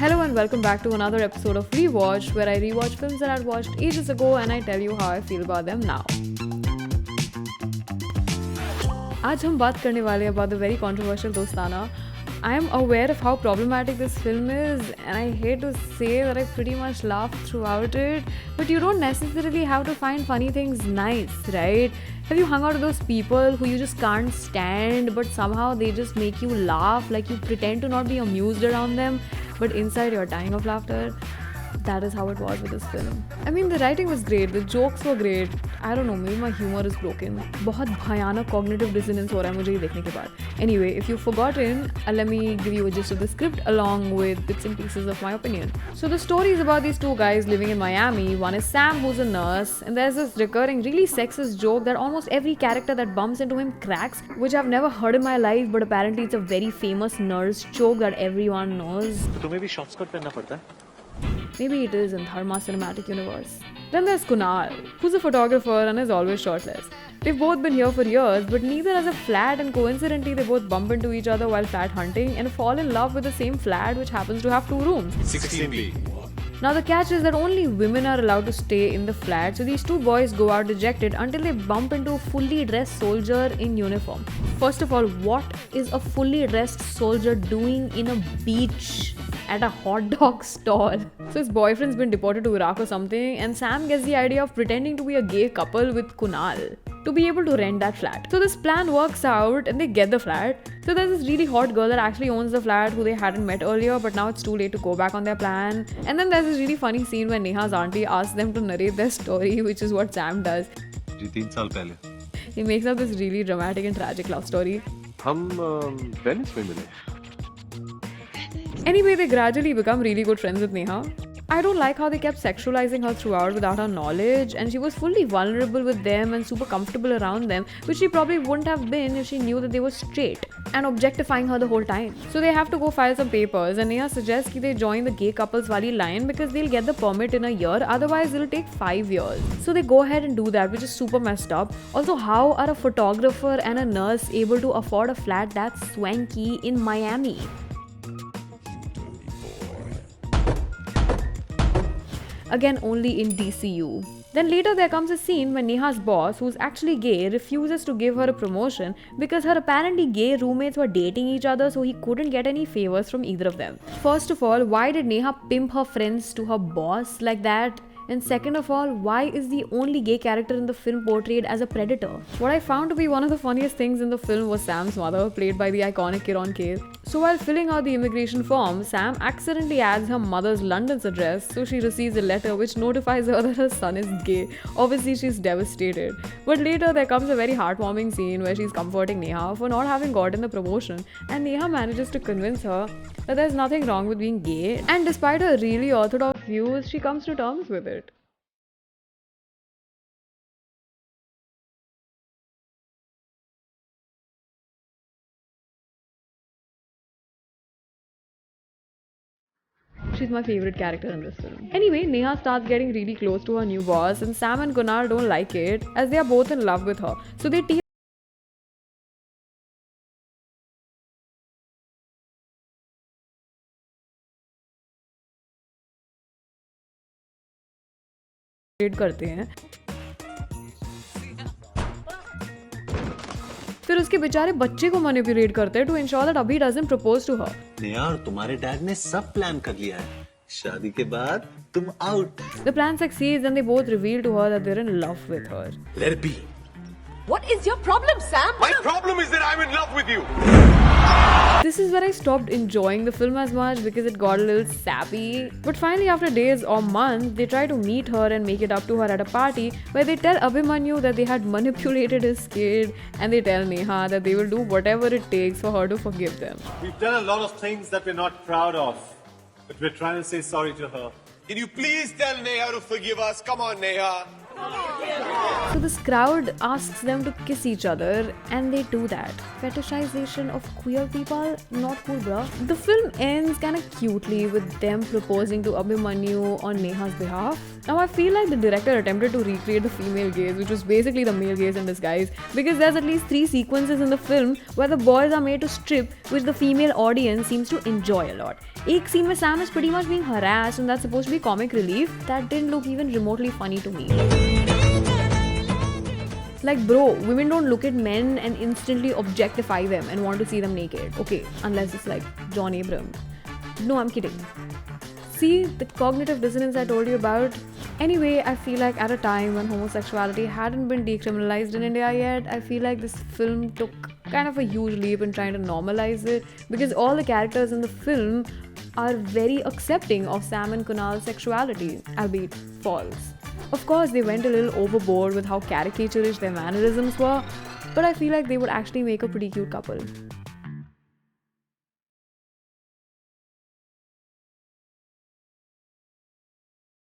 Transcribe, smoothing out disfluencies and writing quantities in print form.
Hello and welcome back to another episode of Rewatched, where I rewatch films that I'd watched ages ago and I tell you how I feel about them now. आज हम बात करने वाले हैं about the very controversial Dostana. I am aware of how problematic this film is, and I hate to say that I pretty much laughed throughout it, but you don't necessarily have to find funny things nice, right? Have you hung out with those people who you just can't stand, but somehow they just make you laugh, like you pretend to not be amused around them, but inside you're dying of laughter? That is how it was with this film. I mean, the writing was great, the jokes were great. I don't know, maybe my humor is broken. बहुत भयानक cognitive dissonance हो रहा है मुझे ये देखने के बाद. Anyway, if you've forgotten, let me give you a gist of the script along with bits and pieces of my opinion. So the story is about these two guys living in Miami. One is Sam, who's a nurse, and there's this recurring really sexist joke that almost every character that bumps into him cracks, which I've never heard in my life, but apparently it's a very famous nurse joke that everyone knows. तो तुम्हें भी shorts cut करना पड़ता है? Maybe it is in Dharma cinematic universe. Then there's Kunal, who's a photographer and is always shirtless. They've both been here for years, but neither has a flat, and coincidentally they both bump into each other while flat hunting and fall in love with the same flat, which happens to have 2 rooms. 16B. Now the catch is that only women are allowed to stay in the flat, so these two boys go out dejected until they bump into a fully dressed soldier in uniform. First of all, what is a fully dressed soldier doing in a beach at a hot dog stall? So his boyfriend's been deported to Iraq or something, and Sam gets the idea of pretending to be a gay couple with Kunal to be able to rent that flat. So this plan works out and they get the flat. So there's this really hot girl that actually owns the flat who they hadn't met earlier, but now it's too late to go back on their plan. And then there's this really funny scene where Neha's auntie asks them to narrate their story, which is what Sam does. 3 साल पहले He makes up this really dramatic and tragic love story. हम Venice में मिले. Anyway, they gradually become really good friends with Neha. I don't like how they kept sexualizing her throughout without her knowledge, and she was fully vulnerable with them and super comfortable around them, which she probably wouldn't have been if she knew that they were straight, and objectifying her the whole time. So they have to go file some papers, and Neha suggests that they join the gay couples wali line because they'll get the permit in a year, otherwise it'll take 5 years. So they go ahead and do that, which is super messed up. Also, how are a photographer and a nurse able to afford a flat that's swanky in Miami? Again, only in DCU. Then later there comes a scene when Neha's boss, who's actually gay, refuses to give her a promotion because her apparently gay roommates were dating each other, so he couldn't get any favors from either of them. First of all, why did Neha pimp her friends to her boss like that? And second of all, why is the only gay character in the film portrayed as a predator? What I found to be one of the funniest things in the film was Sam's mother, played by the iconic Kiran Kher. So while filling out the immigration form, Sam accidentally adds her mother's London's address, so she receives a letter which notifies her that her son is gay. Obviously, she's devastated. But later, there comes a very heartwarming scene where she's comforting Neha for not having gotten the promotion, and Neha manages to convince her that there's nothing wrong with being gay, and despite her really orthodox views, she comes to terms with it. She's my favorite character in this film. Anyway, Neha starts getting really close to her new boss, and Sam and Kunal don't like it as they are both in love with her. So they team करते हैं. फिर उसके बेचारे बच्चे को manipulate करते हैं to ensure that Abhi doesn't propose to her. Neha और तुम्हारे डैड ने सब प्लान कर लिया है. शादी के बाद तुम out. The plan succeeds and they both reveal to her that they're in love with her. Let it be. What is your problem, Sam? My problem is that I'm in love with you. This is where I stopped enjoying the film as much because it got a little sappy. But finally, after days or months, they try to meet her and make it up to her at a party where they tell Abhimanyu that they had manipulated his kid, and they tell Neha that they will do whatever it takes for her to forgive them. We've done a lot of things that we're not proud of, but we're trying to say sorry to her. Can you please tell Neha to forgive us? Come on, Neha. So this crowd asks them to kiss each other, and they do that. Fetishization of queer people? Not cool, bruh. The film ends kinda cutely with them proposing to Abhimanyu on Neha's behalf. Now I feel like the director attempted to recreate the female gaze, which was basically the male gaze in disguise, because there's at least 3 sequences in the film where the boys are made to strip, which the female audience seems to enjoy a lot. एक scene where Sam is pretty much being harassed and that's supposed to be comic relief, that didn't look even remotely funny to me. Like bro, women don't look at men and instantly objectify them and want to see them naked. Okay, unless it's like John Abram. No, I'm kidding. See, the cognitive dissonance I told you about? Anyway, I feel like at a time when homosexuality hadn't been decriminalized in India yet, I feel like this film took kind of a huge leap in trying to normalize it, because all the characters in the film are very accepting of Sam and Kunal's sexuality, albeit false. Of course, they went a little overboard with how caricaturish their mannerisms were, but I feel like they would actually make a pretty cute couple.